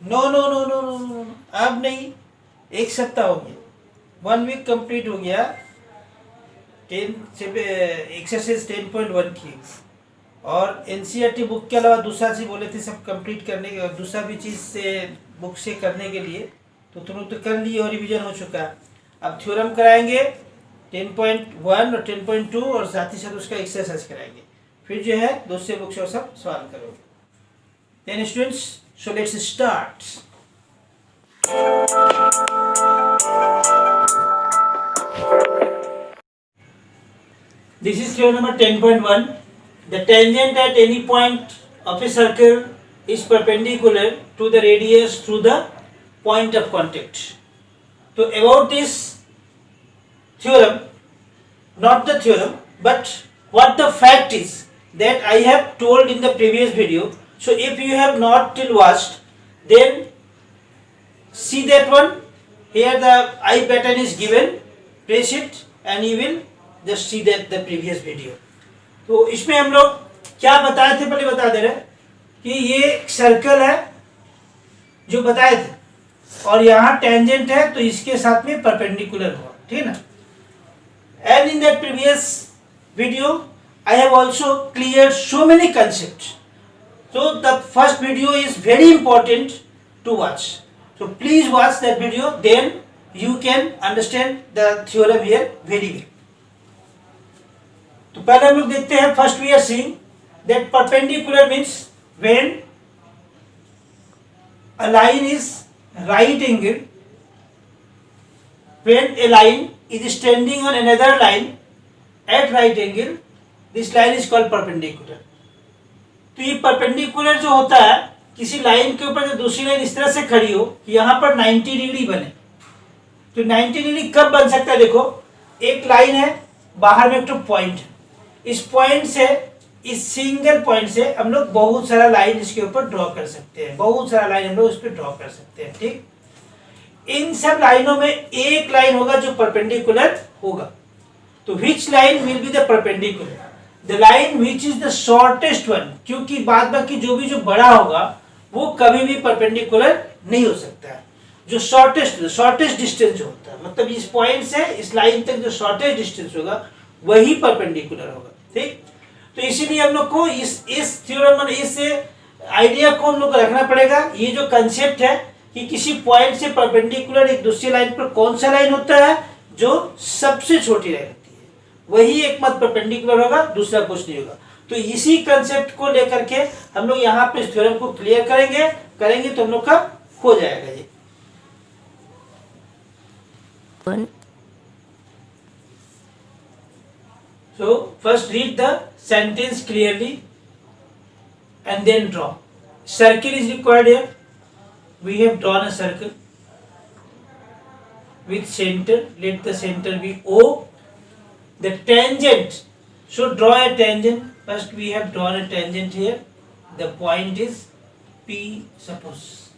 No no no no no no no, अब नहीं। एक सप्ताह हो गया, 1 वीक कंप्लीट हो गया। 10 एक्सरसाइज 10.1 की, और एनसीईआरटी बुक के अलावा दूसरा चीज बोले थे सब कंप्लीट करने के, दूसरा भी चीज से बुक से करने के लिए। तो तुम लोग तो कर लिए और रिवीजन हो चुका है। अब थ्योरम कराएंगे 10.1 और 10.2, और साथ ही साथ उसका एक्सरसाइज कराएंगे। फिर जो है दूसरे बुक से सब सवाल करोगे। Then students, so let's start. This is theorem number 10.1. The tangent at any point of a circle is perpendicular to the radius through the point of contact. So about this theorem, not the theorem, but what the fact is that I have told in the previous video. So if you have not till watched, then see that one. Here the I button is given. Press it and you will just see that the previous video. तो इसमें हम लोग क्या बताए थे, पहले बता दे रहे कि ये सर्कल है जो बताए थे, और यहाँ टेंजेंट है तो इसके साथ में परपेंडिकुलर हुआ, ठीक है ना। And in that previous video I have also clear so many concept. So the first video is very important to watch. So please watch that video, then you can understand the theorem here very well. तो पहले हम लोग देखते हैं, first we are seeing that perpendicular means when a line is right angle, when a line is standing on another line at right angle, this line is called perpendicular. तो ये perpendicular जो होता है, किसी लाइन के ऊपर जो दूसरी लाइन इस तरह से खड़ी हो कि यहाँ पर 90 डिग्री बने. तो 90 डिग्री कब बन सकता है? देखो, एक लाइन है, बाहर में एक तो पॉइंट है, इस पॉइंट से, इस सिंगल पॉइंट से हम लोग बहुत सारा लाइन इसके ऊपर ड्रॉ कर सकते हैं, बहुत सारा लाइन हम लोग इस पर ड्रॉ कर सकते हैं. ठीक, इन सब लाइनों में एक लाइन होगा जो परपेंडिकुलर होगा. तो which line will be the perpendicular? The line which is the shortest one, क्योंकि बाद बाकी जो भी जो बड़ा होगा वो कभी भी परपेंडिकुलर नहीं हो सकता है. जो शॉर्टेस्ट डिस्टेंस होता है, मतलब इस पॉइंट से इस लाइन तक जो शॉर्टेस्ट डिस्टेंस होगा वही परपेंडिकुलर होगा. ठीक, तो इसीलिए हम लोग को इस थ्योरम, इस आइडिया को हम लोग को रखना पड़ेगा. ये जो कंसेप्ट है कि किसी पॉइंट से परपेंडिकुलर एक दूसरी लाइन पर कौन सा लाइन होता है, जो सबसे छोटी लाइन होती है, वही एकमात्र परपेंडिकुलर होगा, दूसरा कुछ नहीं होगा. तो इसी कंसेप्ट को लेकर के हम लोग यहाँ पे इस थ्योरम को क्लियर करेंगे तो हम लोग का हो जाएगा ये. So first read the sentence clearly and then draw. Circle is required here. We have drawn a circle with center. Let the center be O. The tangent. So draw a tangent. First we have drawn a tangent here. The point is P, suppose.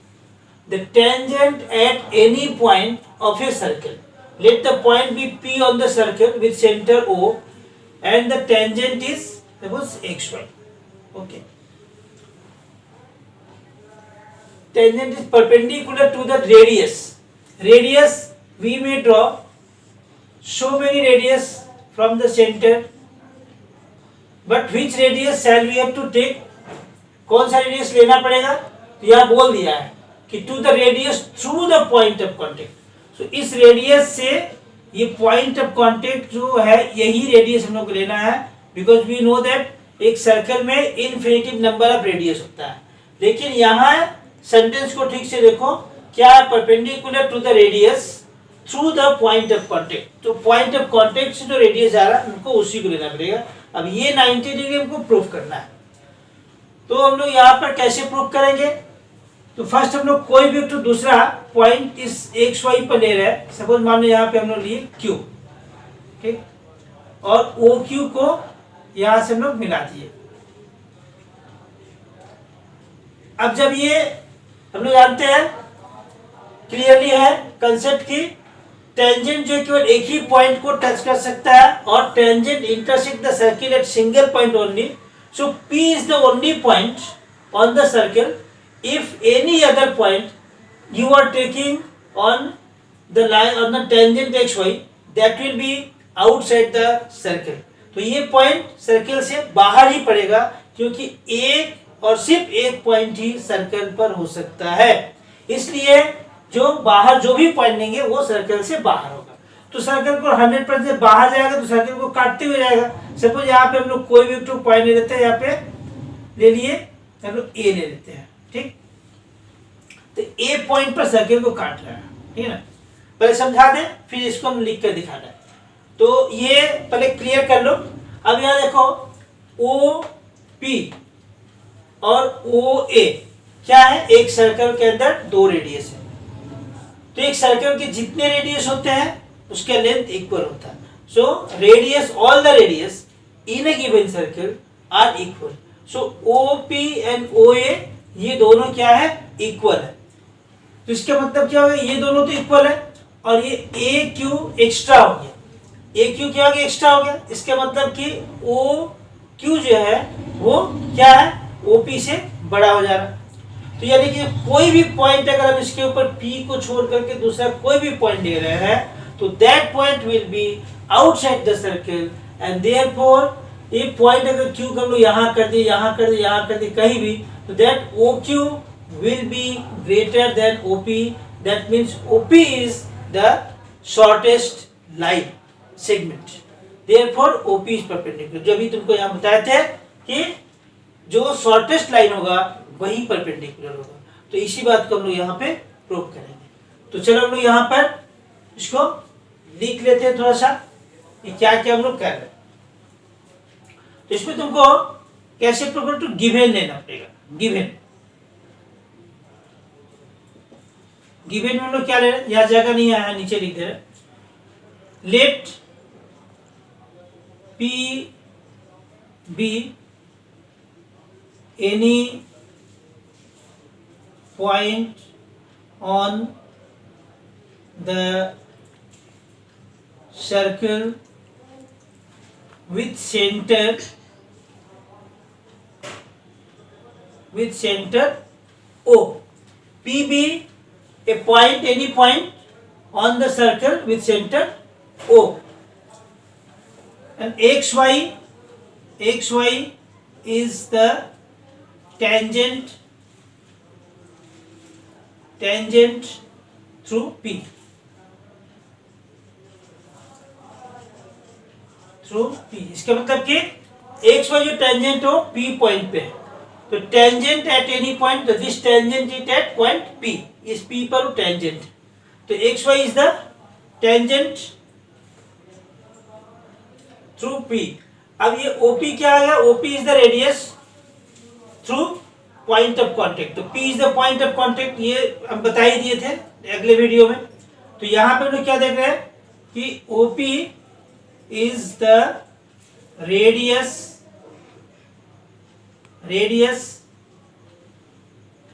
The tangent at any point of a circle. Let the point be P on the circle with center O. And the tangent is suppose xy. Okay. Tangent is perpendicular to the radius. Radius we may draw so many radius from the center. But which radius shall we have to take? कौन सा radius लेना पड़ेगा? तो यहाँ बोल दिया है कि to the radius through the point of contact. So इस रेडियस से ये पॉइंट ऑफ कांटेक्ट जो है, यही रेडियस हम लोग को लेना है. बिकॉज वी नो दैट एक सर्कल में इनफिनिटिव नंबर ऑफ रेडियस होता है. लेकिन यहाँ सेंटेंस को ठीक से देखो, क्या है? Perpendicular to the radius through the point of contact. तो पॉइंट ऑफ कांटेक्ट से जो रेडियस आ रहा है उनको उसी को लेना पड़ेगा. अब ये 90 डिग्री हमको प्रूफ करना है. तो हम लोग यहाँ पर कैसे प्रूफ करेंगे? तो फर्स्ट हम लोग कोई भी तो दूसरा पॉइंट इस एक्स वाई पर ले रहे हैं. सपोज मान लो यहाँ पे हम लोग लिए क्यू, ठीक, और ओ क्यू को यहाँ से हम लोग मिला दिए. अब जब ये हम लोग जानते हैं क्लियरली है कंसेप्ट की, टेंजेंट जो केवल एक ही पॉइंट को टच कर सकता है और tangent intersect the circle eight single point only. So P is the only point on the circle if any other point you are taking on the line on the tangent xy, that will be outside the circle. तो ये point circle से बाहर ही पड़ेगा, क्योंकि एक और सिर्फ एक पॉइंट ही सर्कल पर हो सकता है, इसलिए जो बाहर जो भी पॉइंट लेंगे वो सर्कल से बाहर होगा। तो सर्कल को 100% बाहर जाएगा तो सर्कल को काटते हुए जाएगा। सपोज यहाँ पे हम लोग कोई भी एक पॉइंट ले लेते हैं, यहाँ पे ले लिए हम लोग ए ले लेते हैं, ठीक। तो ए पॉइंट पर सर्कल को काट रहा है, ठीक है ना। पहले समझा दें फिर इसको हम लिख कर दिखाना है। तो ये पहले क्लियर कर लो। अब यहाँ देखो ओ पी और ओ ए क्या है, एक सर्कल के अंदर दो रेडियस है। तो एक सर्कल के जितने रेडियस होते हैं उसका लेंथ इक्वल होता है। So radius, all the radius in a given circle are equal. So O P and O A ये दोनों क्या है, इक्वल है। तो इसका मतलब क्या हो गया, ये दोनों तो इक्वल है और ये ए क्यू एक्स्ट्रा हो गया। ए क्यू क्या हो गया, एक्स्ट्रा हो गया। इसका मतलब कि ओ क्यू जो है वो क्या है, ओ पी से बड़ा हो जा रहा है। तो यानी कि कोई भी पॉइंट अगर हम इसके ऊपर P को छोड़ करके दूसरा कोई भी पॉइंट ले रहे हैं तो that point will be outside the circle and therefore ये पॉइंट अगर Q को हम लोग यहाँ कर दिए, यहाँ कर दिए, यहाँ कर दिए, कहीं भी, तो that OQ will be greater than OP. That means OP is the shortest line segment. Therefore OP is perpendicular. जो अभी तुमको यहाँ बताए थे कि जो शॉर्टेस्ट लाइन होगा वही परपेंडिकुलर होगा। तो इसी बात को हम लोग यहाँ पे प्रूव करेंगे। तो चलो हम लोग यहाँ पर इसको लिख लेते हैं थोड़ा सा, ये क्या क्या हम लोग कर रहे हैं। तो इसमें तुमको कैसे प्रूव करो, तो गिवन लेना पड़ेगा। गिवन गिवन में हम लोग क्या ले रहे हैं, यहाँ जगह नहीं आया, नीचे लिख दे रहे। Let P be any point on the circle with center O. P be a point, any point on the circle with center O, and xy is the tangent through P. इसका मतलब कि एक्स वाई जो tangent हो P point पे है, तो tangent at any point, तो this tangent is at point P, इस P पर टेंजेंट, तो X Y is the tangent through P। अब ये OP क्या आ गया, OP is the radius through point of contact. तो P is the point of contact, ये हम बता ही दिए थे अगले वीडियो में। तो यहाँ पे हम लोग क्या देख रहे हैं कि OP is the radius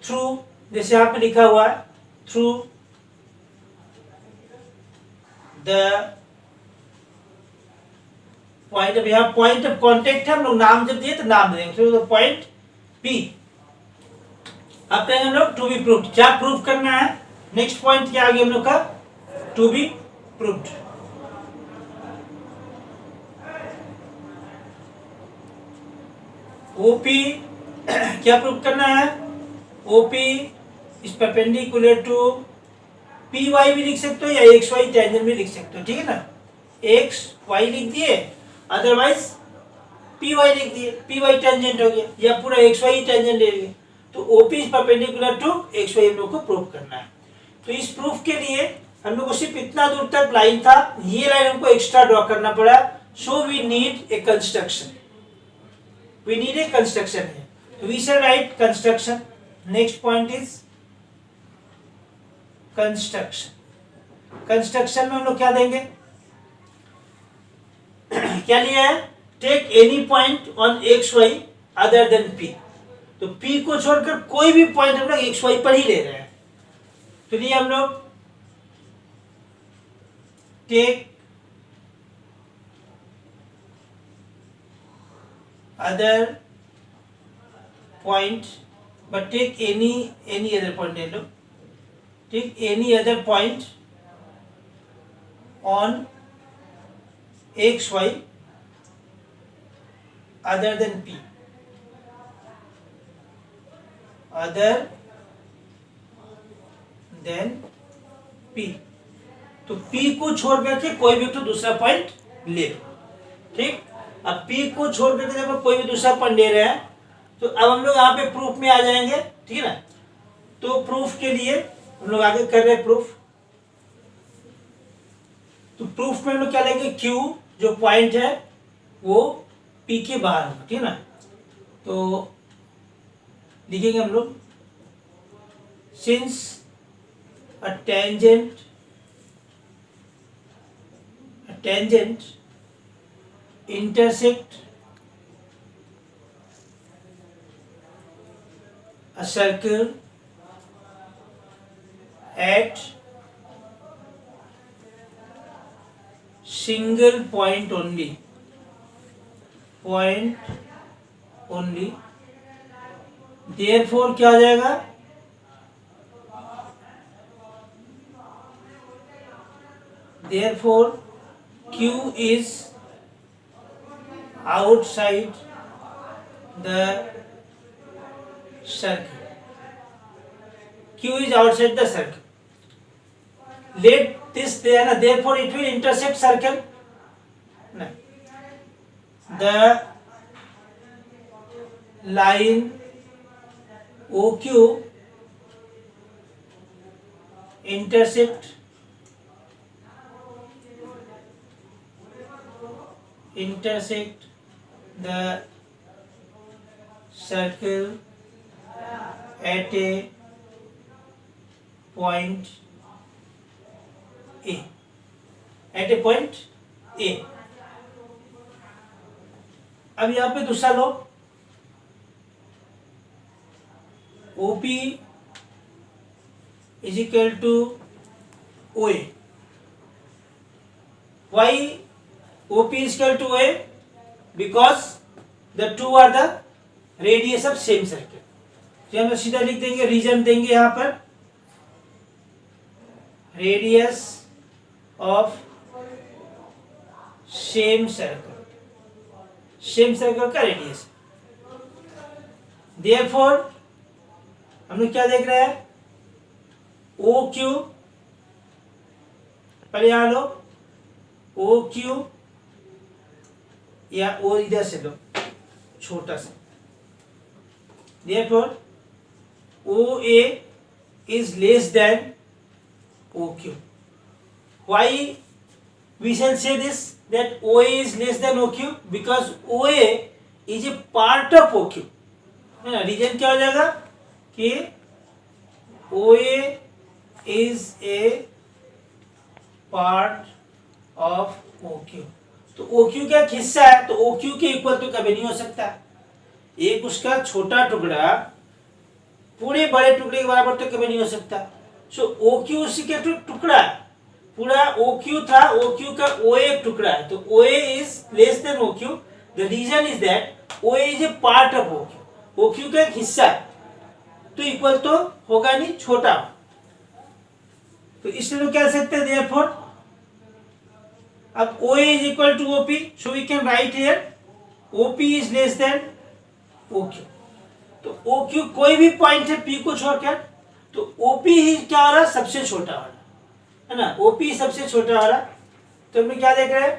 through, जैसे यहाँ पे लिखा हुआ है, थ्रू द पॉइंट ऑफ, यहाँ पॉइंट ऑफ कांटेक्ट है, हम लोग नाम जब दिए तो नाम देंगे, थ्रू द पॉइंट P। अब कहेंगे हम लोग टू बी प्रूव्ड। क्या प्रूव करना है, नेक्स्ट पॉइंट क्या आ गया हम लोग का, टू बी प्रूव्ड। OP क्या प्रूव करना है, OP is perpendicular to PY भी लिख सकते हो या XY टेंजेंट भी लिख सकते हो, ठीक है ना। XY लिख दिए, अदरवाइज PY लिख दिए, PY टेंजेंट हो गया, या पूरा XY टेंजेंट ले लिए। तो OP is perpendicular to XY हम लोग को प्रूव करना है। तो इस प्रूफ के लिए हम लोग को सिर्फ इतना दूर तक लाइन था, ये लाइन हमको एक्स्ट्रा ड्रॉ करना पड़ा। So we need a construction, we need a construction here. So we shall write construction. Next point is construction. Construction में हम लोग क्या देंगे, क्या लिया है, take any point on xy other than P। तो P को छोड़कर कोई भी पॉइंट हम लोग xy पर ही ले रहे हैं। तो लिए हम लोग take other point but take any other point ले लो, take any other point on X Y other than P, other than P. तो पी को छोड़ करके कोई भी तो दूसरा पॉइंट ले लो, ठीक। अब पी को छोड़ करके जब कोई भी दूसरा पॉइंट ले रहे हैं तो अब हम लोग यहाँ पे प्रूफ में आ जाएंगे, ठीक है ना। तो प्रूफ के लिए हम लोग आगे कर रहे हैं प्रूफ। तो प्रूफ में हम लोग क्या लेंगे, क्यू जो पॉइंट है वो पी के बाहर होगा, ठीक है ना। तो लिखेंगे हम लोग, since a tangent intersect a circle at single point only, therefore क्या आ जाएगा, therefore Q is outside the circle. Q is outside the circle. Let this there, therefore it will intersect circle. No. The line OQ intersect the circle at a point A, at a point A। अब यहाँ पे दूसरा लो, OP is equal to OA। Why OP is equal to OA? Because the two are the radius of same circle। तो हम सीधा लिख देंगे, reason देंगे यहाँ पर, radius of same circle, same circle का रेडियस। देयरफॉर हम लोग क्या देख रहे हैं, ओ क्यू, पहले यहाँ लो ओ क्यू, या ओ इधर से लो छोटा सा, therefore OA is less than OQ। Why we shall say this, that OA is less than OQ? Because OA is a part of OQ, है ना। रीजन क्या हो जाएगा कि OA is a part of OQ। तो OQ का एक हिस्सा है, तो OQ के इक्वल तो कभी नहीं हो सकता। एक उसका छोटा टुकड़ा पूरे बड़े टुकड़े के बराबर तो कभी नहीं हो सकता। सो OQ उसी के टुकड़ा, पूरा OQ था, OQ का OA एक टुकड़ा है, तो OA इज less than OQ। The reason is that OA is a part of OQ, OQ का एक हिस्सा है, तो इक्वल तो होगा नहीं, छोटा। तो इसलिए लोग कह सकते हैं देयरफॉर, अब OA is equal to OP, so we can write here OP is less than OQ। तो OQ कोई भी पॉइंट है P को छोड़कर, तो OP ही क्या हो रहा है, सबसे छोटा वाला, है ना। OP सबसे छोटा वाला, तो हम क्या देख रहे हैं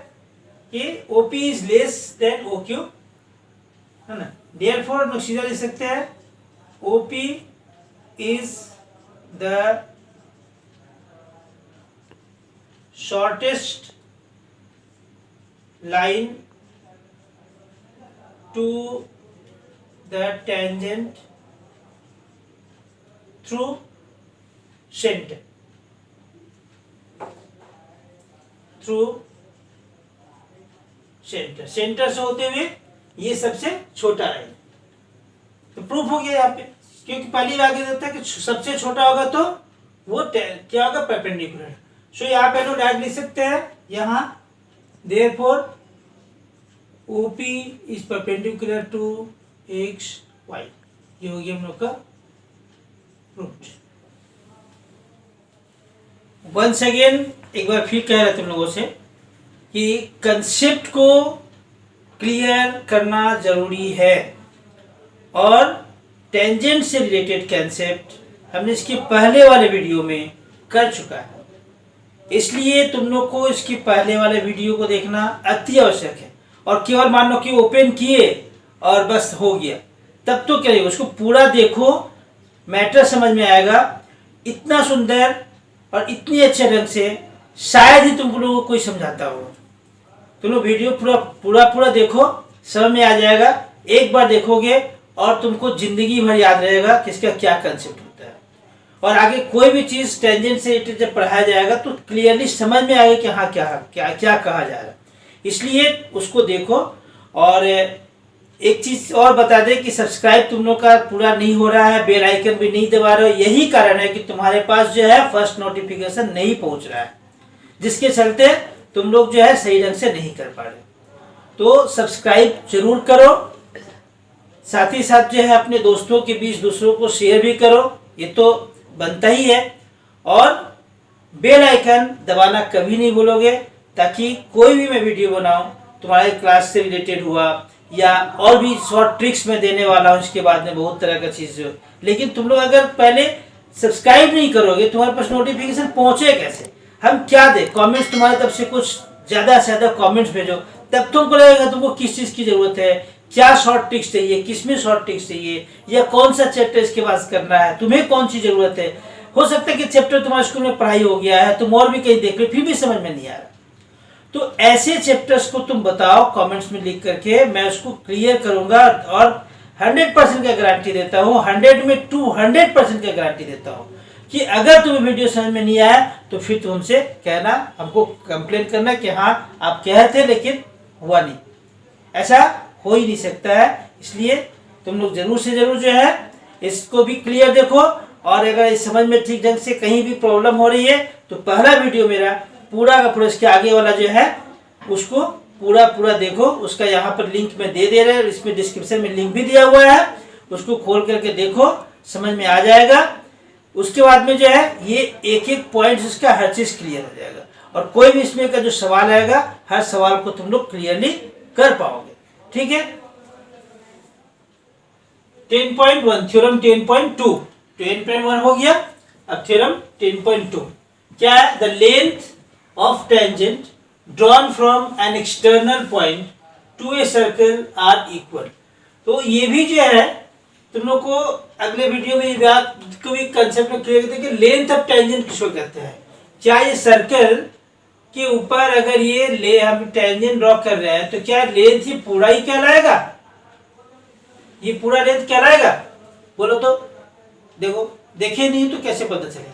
कि OP is less than OQ, है ना। देयरफॉर हम सीधा लिख सकते हैं OP is the shortest line to the tangent through center, centre से होते हुए ये सबसे छोटा है। तो प्रूफ हो गया यहाँ पे, क्योंकि पहली बार देता है कि सबसे छोटा होगा तो वो क्या होगा, परपेंडिकुलर। सो यहाँ पे हम डायरेक्ट लिख सकते हैं यहाँ, therefore OP is perpendicular to X Y. ये हो गया हम लोग का प्रूव्ड। वंस अगेन एक बार फिर कह रहे तुम लोगों से कि कंसेप्ट को क्लियर करना जरूरी है, और टेंजेंट से रिलेटेड कंसेप्ट हमने इसके पहले वाले वीडियो में कर चुका है, इसलिए तुम लोग को इसके पहले वाले वीडियो को देखना अति आवश्यक है। और केवल मान लो कि ओपन किए और बस हो गया, तब तो क्या, उसको पूरा देखो, मैटर समझ में आएगा। इतना सुंदर और इतनी अच्छे ढंग से शायद ही तुम लोगों को कोई समझाता हो। तुम लोग वीडियो पूरा देखो, समझ में आ जाएगा। एक बार देखोगे और तुमको जिंदगी भर याद रहेगा कि इसका क्या कंसेप्ट होता है। और आगे कोई भी चीज टेंजेंट से रिलेटेड जब पढ़ाया जाएगा तो क्लियरली समझ में आएगा कि हाँ क्या क्या क्या कहा जा रहा है। इसलिए उसको देखो। और एक चीज और बता दें कि सब्सक्राइब तुम लोग का पूरा नहीं हो रहा है, बेल आइकन भी नहीं दबा रहे हो। यही कारण है कि तुम्हारे पास जो है फर्स्ट नोटिफिकेशन नहीं पहुंच रहा है, जिसके चलते तुम लोग जो है सही ढंग से नहीं कर पा रहे। तो सब्सक्राइब जरूर करो, साथ ही साथ जो है अपने दोस्तों के बीच दूसरों को शेयर भी करो, ये तो बनता ही है। और बेल आइकन दबाना कभी नहीं भूलोगे, ताकि कोई भी मैं वीडियो बनाऊं तुम्हारे क्लास से रिलेटेड हुआ या और भी शॉर्ट ट्रिक्स में देने वाला हूं, इसके बाद में बहुत तरह का चीज जो, लेकिन तुम लोग अगर पहले सब्सक्राइब नहीं करोगे तुम्हारे पास नोटिफिकेशन पहुंचे कैसे? हम क्या दे, कमेंट्स तुम्हारी तरफ से कुछ ज्यादा से ज्यादा कमेंट्स भेजो, तब तुमको लगेगा तुमको किस चीज की जरूरत है, क्या शॉर्ट ट्रिक्स चाहिए, किसमें शॉर्ट ट्रिक्स चाहिए, या कौन सा चैप्टर इसके पास करना है, तुम्हें कौन सी जरूरत है। हो सकता है कि चैप्टर तुम्हारे स्कूल में पढ़ाई हो गया है, तुम और भी कहीं देख रहे फिर भी समझ में नहीं आ रहा। तो ऐसे चैप्टर्स को तुम बताओ कमेंट्स में लिख करके, मैं उसको क्लियर करूंगा। और 100% का गारंटी देता हूँ, 100 में 200% का गारंटी देता हूँ कि अगर तुम्हें वीडियो समझ में नहीं आया तो फिर तुम हमसे कहना, हमको कंप्लेन करना कि हाँ आप कहे थे लेकिन हुआ नहीं। ऐसा हो ही नहीं सकता है। इसलिए तुम लोग जरूर से जरूर जो है इसको भी क्लियर देखो। और अगर इस समझ में ठीक ढंग से कहीं भी प्रॉब्लम हो रही है तो पहला वीडियो मेरा पूरा का पूरा, इसके आगे वाला जो है उसको पूरा देखो। उसका यहाँ पर लिंक में दे रहे हैं, इसमें डिस्क्रिप्शन में लिंक भी दिया हुआ है, उसको खोल करके देखो, समझ में आ जाएगा। उसके बाद में जो है ये एक एक पॉइंट इसका हर चीज क्लियर हो जाएगा, और कोई भी इसमें का जो सवाल आएगा हर सवाल को तुम लोग क्लियरली कर पाओगे। ठीक है। 10.1 थ्योरम 10.2 10.1 हो गया। अब थ्योरम 10.2 क्या है? The length of tangent drawn from an external point to a circle are equal. तो ये भी जो है तुम लोग को अगले वीडियो में बात को भी कंसेप्ट में क्लियर करते हैं कि लेंथ ऑफ टेंजेंट किसको कहते हैं। क्या ये सर्कल के ऊपर अगर ये हम टेंजेंट ड्रॉ कर रहे हैं तो क्या लेंथ ही पूरा ही कहलाएगा? ये पूरा लेंथ कहलाएगा? बोलो तो। देखो, देखे नहीं तो कैसे पता चले?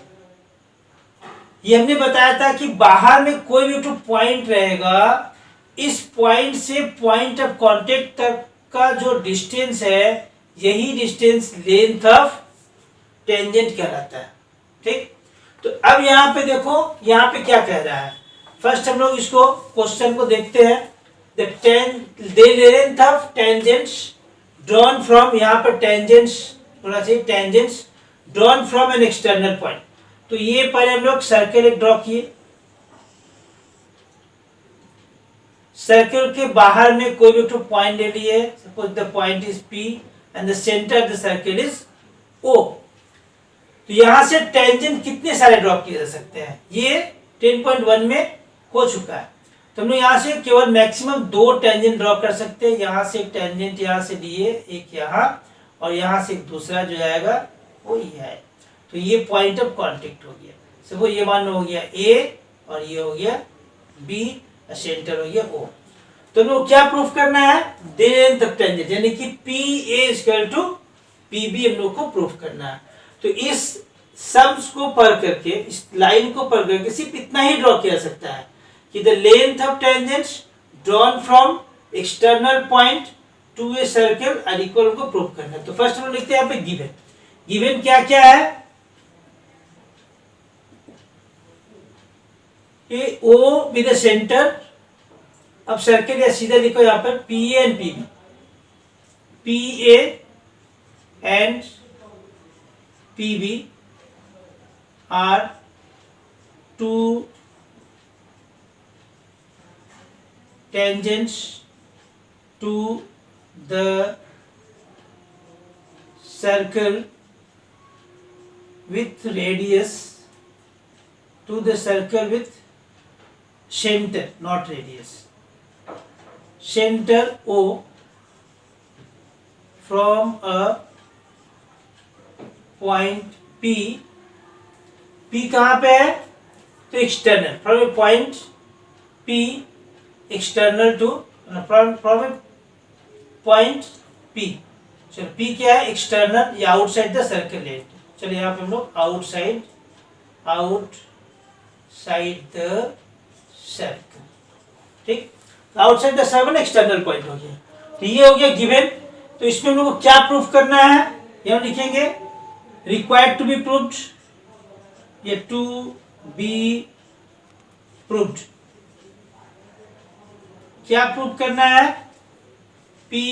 ये हमने बताया था कि बाहर में कोई भी तो पॉइंट रहेगा, इस पॉइंट से पॉइंट ऑफ कांटेक्ट तक का जो डिस्टेंस है यही डिस्टेंस लेंथ ऑफ टेंजेंट कहलाता है। ठीक। तो अब यहाँ पे देखो, यहाँ पे क्या कह रहा है। फर्स्ट हम लोग इसको क्वेश्चन को देखते हैं। The length of tangents drawn from, यहाँ पर टेंजेंट्स होना चाहिए, tangents drawn from an external point. तो ये पहले हम लोग सर्कल एक ड्रॉ किए, सर्कल के बाहर में कोई भी एक पॉइंट ले लिए, suppose the point is P and the centre of the circle is O। तो यहां से टेंजेंट कितने सारे ड्रॉ किए जा सकते हैं? ये 10.1 में हो चुका है। तो हम लोग यहाँ से केवल मैक्सिमम 2 टेंजेंट ड्रॉ कर सकते हैं। यहाँ से एक टेंजेंट यहाँ से लिए, एक यहाँ, और यहाँ से एक दूसरा जो आएगा वो ये है। तो ये पॉइंट ऑफ कांटेक्ट हो गया। सपोज ये मान लो हो गया A और ये हो गया B, सेंटर हो गया O। तो लोग क्या प्रूफ करना है? लेंथ ऑफ टेंजेंट, यानी कि PA = PB हम लोग को प्रूफ करना है। तो इस सम्स को पढ़ करके, इस लाइन को पढ़ करके सिर्फ इतना ही ड्रॉ किया जा सकता है कि the length of tangents drawn from external point to a circle are equal को प्रूफ करना है। तो फर्स्ट हम लोग लिखते हैं यहाँ पे गिवन। गिवन क्या क्या है? ये O विद द सेंटर। अब सर्कल या सीधा लिखो यहाँ पर PA and PB, PA and PB are two tangents to the circle with radius to the circle with center, not radius, center O from a point P. P कहाँ पे है? तो external, from a point P external to, from a point P. चलो P क्या है? External या outside the circle late. चलो यहाँ पे हम लोग आउटसाइड द सर्कल. ठीक, outside the circle external point हो गया. तो ये हो गया गिवन. तो इसमें हम लोग को क्या प्रूफ करना है? यहाँ लिखेंगे रिक्वायर्ड टू बी प्रूव्ड, ये टू बी प्रूव्ड. क्या प्रूव करना है? P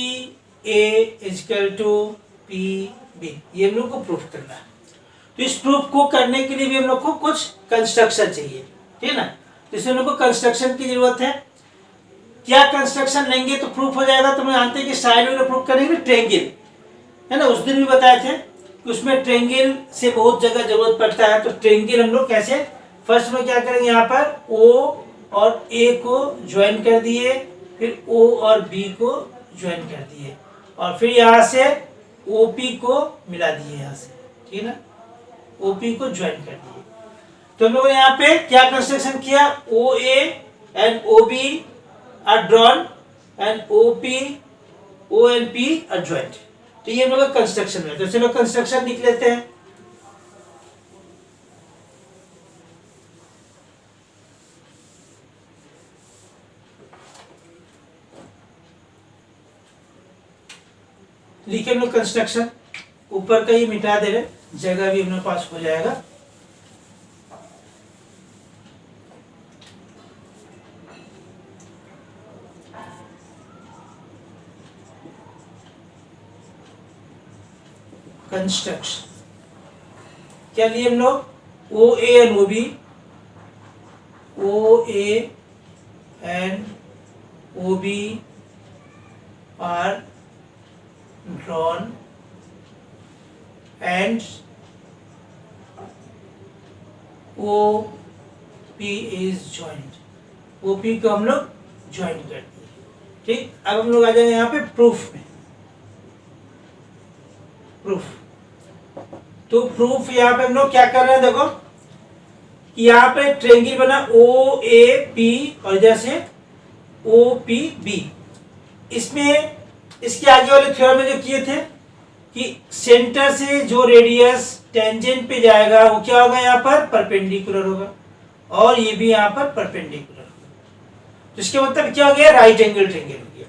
A equal to P B, ये हम लोग को प्रूफ करना है. तो इस प्रूफ को करने के लिए भी हम लोग को कुछ कंस्ट्रक्शन चाहिए, ठीक है ना. तो इसमें हम लोग को कंस्ट्रक्शन की जरूरत है. क्या कंस्ट्रक्शन लेंगे तो प्रूफ हो जाएगा? तो हम जानते हैं कि साइड में प्रूफ करेंगे ट्रेंगल, है ना. उस दिन भी बताए थे कि उसमें ट्रेंगल से बहुत जगह जरूरत पड़ता है. तो ट्रेंगल हम लोग कैसे, फर्स्ट में क्या करेंगे, यहाँ पर O और A को ज्वाइन कर दिए, फिर O और B को ज्वाइन कर दिए, और फिर यहाँ से OP को मिला दिए यहाँ से, ठीक है ना. OP को ज्वाइन कर दिए. तो हम लोग ने यहाँ पे क्या कंस्ट्रक्शन किया? OA and OB are drawn and O and P are joined. तो ये हम लोग का कंस्ट्रक्शन है. तो चलो कंस्ट्रक्शन लिख लेते हैं. लिखे हम लोग कंस्ट्रक्शन. ऊपर का ये मिटा दे रहे, जगह भी हम लोग पास हो जाएगा. कंस्ट्रक्शन क्या लिए हम लोग? OA and OB, OA and OB are drawn and OP is joined. OP को हम लोग ज्वाइन कर दिए. ठीक, अब हम लोग आ जाएंगे यहाँ पे प्रूफ में. प्रूफ, तो प्रूफ यहाँ पे हम लोग क्या कर रहे हैं? देखो कि यहाँ पे ट्रेंगल बना OAP और जैसे OPB. इसमें इसके आगे वाले थ्योरम में जो किए थे कि सेंटर से जो रेडियस टेंजेंट पे जाएगा वो क्या होगा? यहाँ पर परपेंडिकुलर होगा, और ये भी यहाँ पर परपेंडिकुलर होगा. तो इसका मतलब क्या हो गया? राइट एंगल ट्रायंगल हो गया.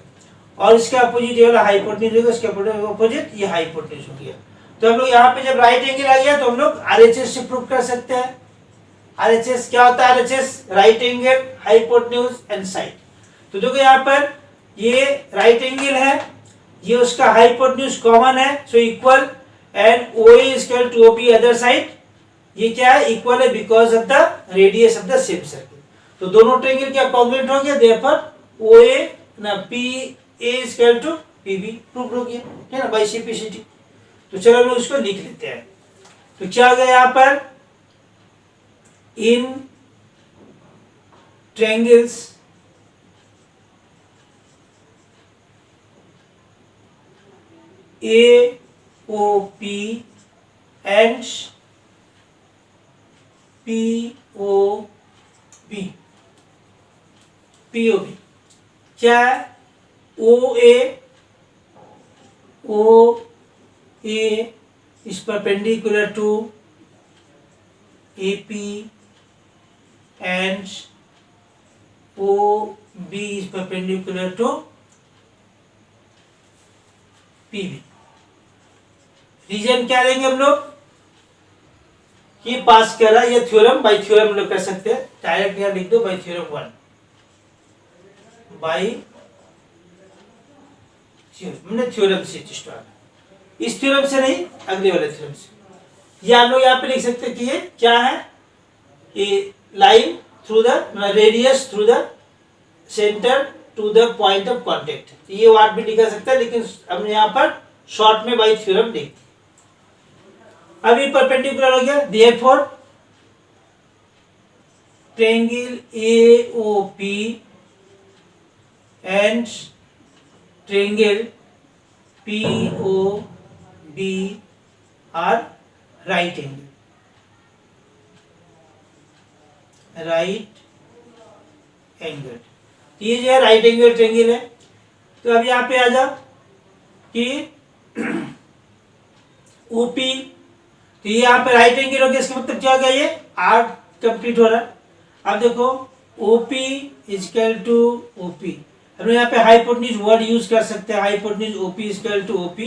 और इसका अपोजिट ये वाला हाइपोटेन्यूज होगा, इसका अपोजिट ये हाइपोटेन्यूज हो गया. तो हम लोग यहाँ पे जब राइट एंगल आ गया तो हम लोग RHS से प्रूव कर सकते हैं. RHS क्या होता है? RHS right angle, hypotenuse and side. तो देखो यहाँ पर ये राइट एंगल है, ये उसका हाइपोटेन्यूज कॉमन है, so equal, and OA is equal to OB other side. ये क्या है? इक्वल है because of the radius of the same circle. तो दोनों ट्रायंगल क्या कॉन्ग्रुएंट हो गया, देयरफॉर OA ना PA is equal to PB prove हो गया, है ना, बाय सिंप्लिसिटी. तो चलो हम लोग इसको लिख लेते हैं. तो क्या हो गया यहाँ पर? इन ट्रायंगल्स AOP and POB. क्या है? OA is perpendicular to AP and OB is perpendicular to PB. Reason क्या देंगे हम लोग कि पास कर रहा है ये थ्योरम, बाय थ्योरम हम लोग कर सकते हैं. डायरेक्ट यहाँ लिख दो बाय थ्योरम 1, बाय थ्योरम, हमने थ्योरम से स्टार्ट. इस थ्योरम से नहीं, अगले वाले थ्योरम से. या हम लोग यहाँ पे लिख सकते हैं कि ये क्या है, ये line through the radius through the centre to the point of contact, ये वर्ड भी लिखा सकता है, लेकिन हमने यहाँ पर शॉर्ट में बाई थ्योरम लिख। अब ये परपेंडिकुलर हो गया, therefore triangle AOP and triangle POB are right angle, ये जो है राइट एंगल ट्रायंगल है। तो अब यहाँ पे आ जाओ कि OP, तो ये यहाँ पे राइट एंगल हो गया, इसका मतलब क्या हो गया, ये आर कंप्लीट हो रहा है। अब देखो OP इजकल टू OP, हम लोग यहाँ पे हाइपोटेन्यूज वर्ड यूज कर सकते हैं, hypotenuse OP equal to OP,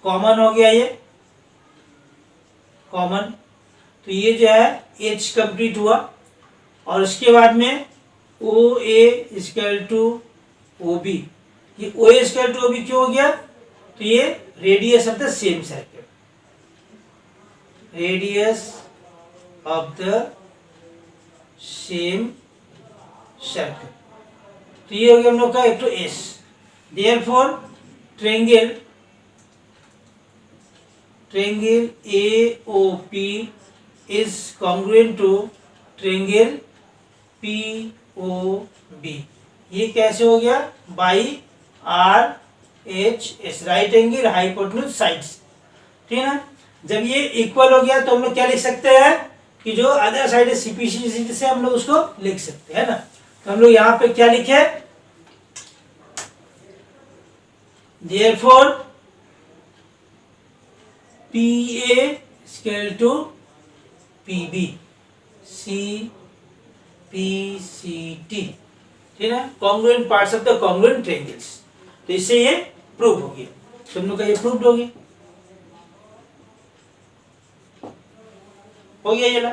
common हो गया ये कॉमन, तो ये जो है H कंप्लीट हुआ, और उसके बाद में OA इजकल टू OB, ये OA इजकल टू OB क्यों हो गया, तो ये radius of the same circle, radius of the same circle, तो ये हो गया हम लोग का एक तो S। Therefore triangle AOP is congruent to triangle POB, ये कैसे हो गया, by RHS, right angle hypotenuse sides, ठीक है ना। जब ये इक्वल हो गया तो हम लोग क्या लिख सकते हैं कि जो अदर साइड है CPC से हम लोग उसको लिख सकते हैं ना। तो हम लोग यहाँ पे क्या लिखे, therefore PA equal to PB CPCT, ठीक है, congruent parts of the congruent triangles. तो इससे ये प्रूव हो गया, तो हम लोग का ये प्रूव हो गया ये ना।